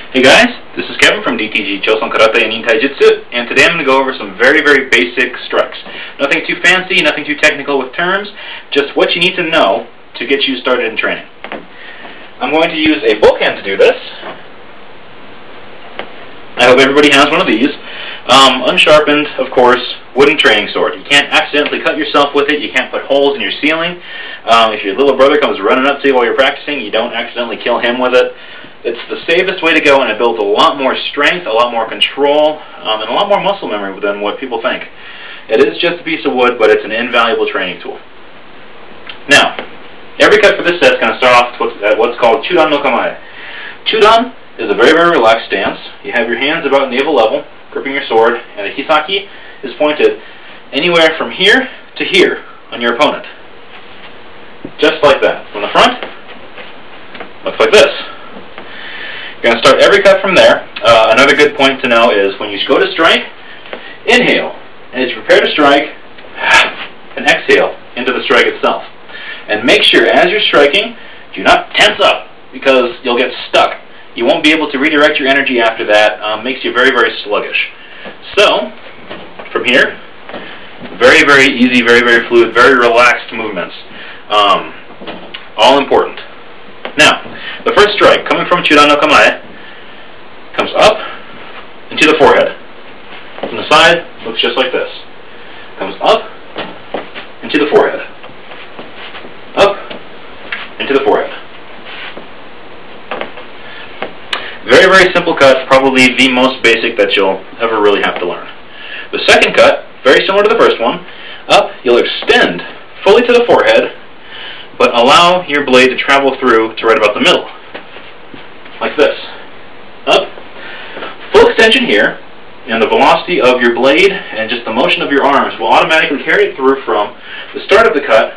Hey guys, this is Kevin from DTG Choson Karate and Taijutsu, and today I'm going to go over some very basic strikes. Nothing too fancy, nothing too technical with terms, just what you need to know to get you started in training. I'm going to use a bokhan to do this. I hope everybody has one of these. Unsharpened, of course, wooden training sword. You can't accidentally cut yourself with it. You can't put holes in your ceiling. If your little brother comes running up to you while you're practicing, you don't accidentally kill him with it. It's the safest way to go, and it builds a lot more strength, a lot more control, and a lot more muscle memory than what people think. It is just a piece of wood, but it's an invaluable training tool. Now, every cut for this set is going to start off at what's called Chudan no Kamae. Chudan is a very relaxed stance. You have your hands about navel level, gripping your sword, and the hisaki is pointed anywhere from here to here on your opponent. Just like that. From the front, looks like this. You're going to start every cut from there. Another good point to know is when you go to strike, inhale, and as you prepare to strike, and exhale into the strike itself. And make sure as you're striking, do not tense up, because you'll get stuck. You won't be able to redirect your energy after that. Makes you very sluggish. So, from here, very easy, very fluid, very relaxed movements. All important. Now, the first strike, coming from Chudan no Kamae, comes up into the forehead. From the side, looks just like this. Comes up into the forehead. Up into the forehead. Very simple cut, probably the most basic that you'll ever really have to learn. The second cut, very similar to the first one. Up, you'll extend fully to the forehead, but allow your blade to travel through to right about the middle. Like this. Up. Full extension here, and the velocity of your blade and just the motion of your arms will automatically carry it through from the start of the cut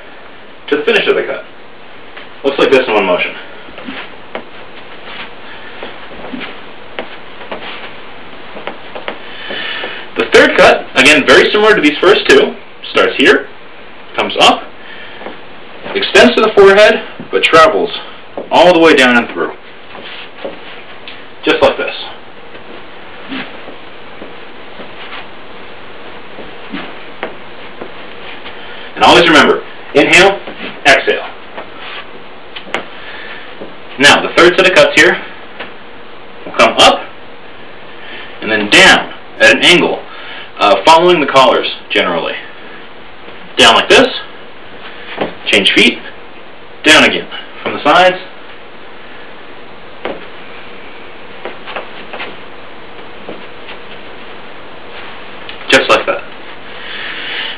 to the finish of the cut. Looks like this in one motion. The third cut, again very similar to these first two, starts here, comes up, extends to the forehead, but travels all the way down and through. Just like this. And always remember, inhale, exhale. Now, the third set of cuts here will come up and then down at an angle, following the collars generally. Down like this. Change feet, down again, from the sides, just like that.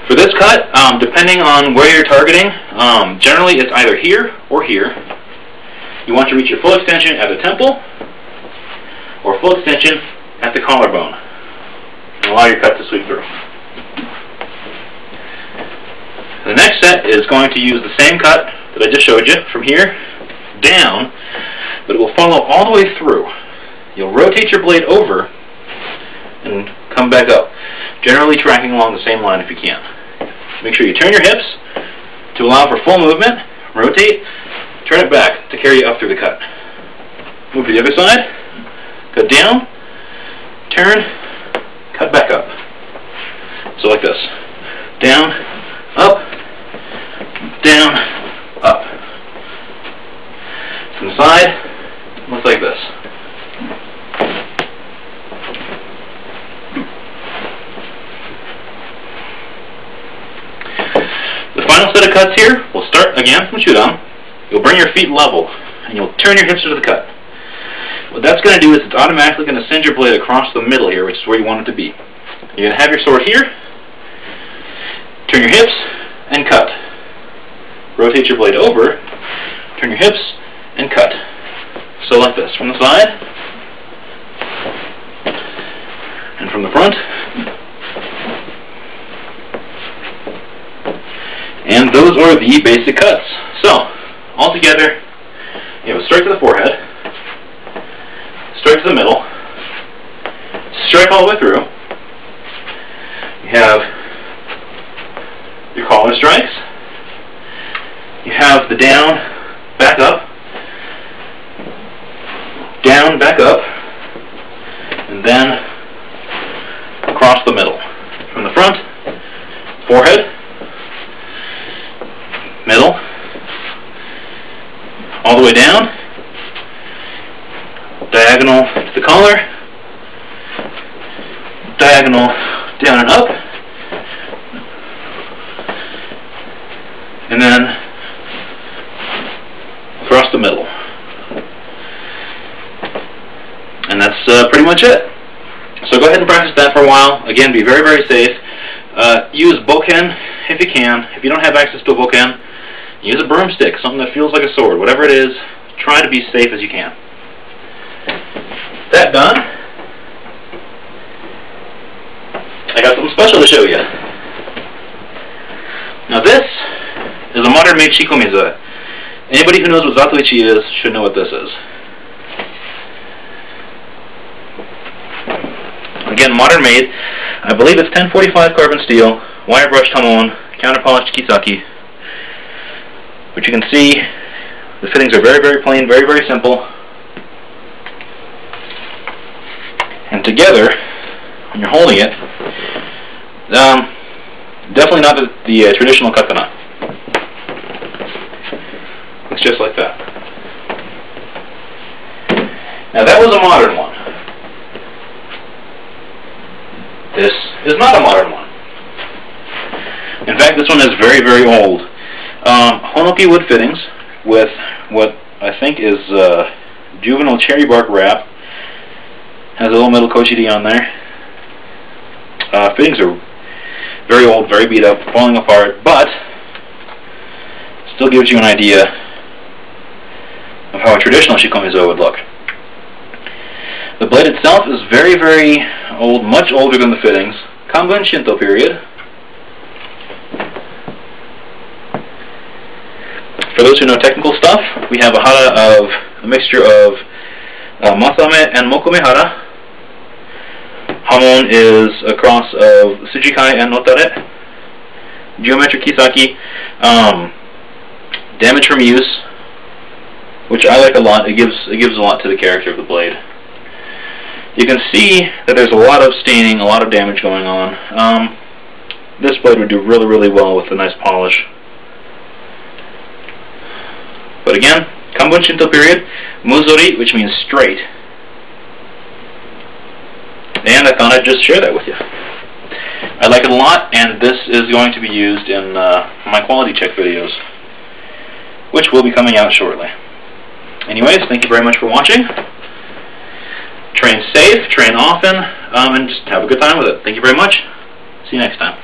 For this cut, depending on where you're targeting, generally it's either here or here. You want to reach your full extension at the temple, or full extension at the collarbone, and allow your cut to sweep through. The next set is going to use the same cut that I just showed you, from here down, but it will follow all the way through. You'll rotate your blade over and come back up, generally tracking along the same line if you can. Make sure you turn your hips to allow for full movement, rotate, turn it back to carry you up through the cut. Move to the other side, cut down, turn, cut back up. So like this. Down, up, down, up. From the side, looks like this. The final set of cuts here will start again from Chudan. You'll bring your feet level, and you'll turn your hips to the cut. What that's going to do is it's automatically going to send your blade across the middle here, which is where you want it to be. You're going to have your sword here, turn your hips, and cut. Rotate your blade over, turn your hips, and cut. So like this, from the side, and from the front, and those are the basic cuts. So, altogether, you have a strike to the forehead, strike to the middle, strike all the way through. You have your collar strikes. You have the down, back up, down, back up, and then across the middle. From the front, forehead, middle, all the way down, diagonal to the collar, diagonal down and up, and then across the middle. And that's pretty much it. So go ahead and practice that for a while. Again, be very, very safe. Use bokken if you can. If you don't have access to a bokken, use a broomstick, something that feels like a sword. Whatever it is, try to be safe as you can. That done, I got something special to show you. Now this is a modern-made shikomizu. Anybody who knows what zatoichi is should know what this is. Again, modern-made. I believe it's 1045 carbon steel, wire brushed hamon, counter-polished kisaki. But you can see the fittings are very, very plain, very, very simple. And together, when you're holding it, definitely not the traditional katana. It's just like that. Now that was a modern one. This is not a modern one. In fact, this one is very, very old. Honoki wood fittings with what I think is juvenile cherry bark wrap. Has a little metal kochiri on there. Fittings are very old, very beat up, falling apart, but still gives you an idea of how a traditional shikomizu would look. The blade itself is very, very old, much older than the fittings. Kanbun Shinto period. For those who know technical stuff, we have a hara of a mixture of masame and mokome hara. Hamon is a cross of sujikai and notare. Geometric kisaki, damage from use, which I like a lot. It gives a lot to the character of the blade. You can see that there's a lot of staining, a lot of damage going on. This blade would do really, really well with a nice polish. But again, Kanbun Shinto period, muzori, which means straight. And I thought I'd just share that with you. I like it a lot, and this is going to be used in my quality check videos, which will be coming out shortly. Anyways, thank you very much for watching. Train safe, train often, and just have a good time with it. Thank you very much. See you next time.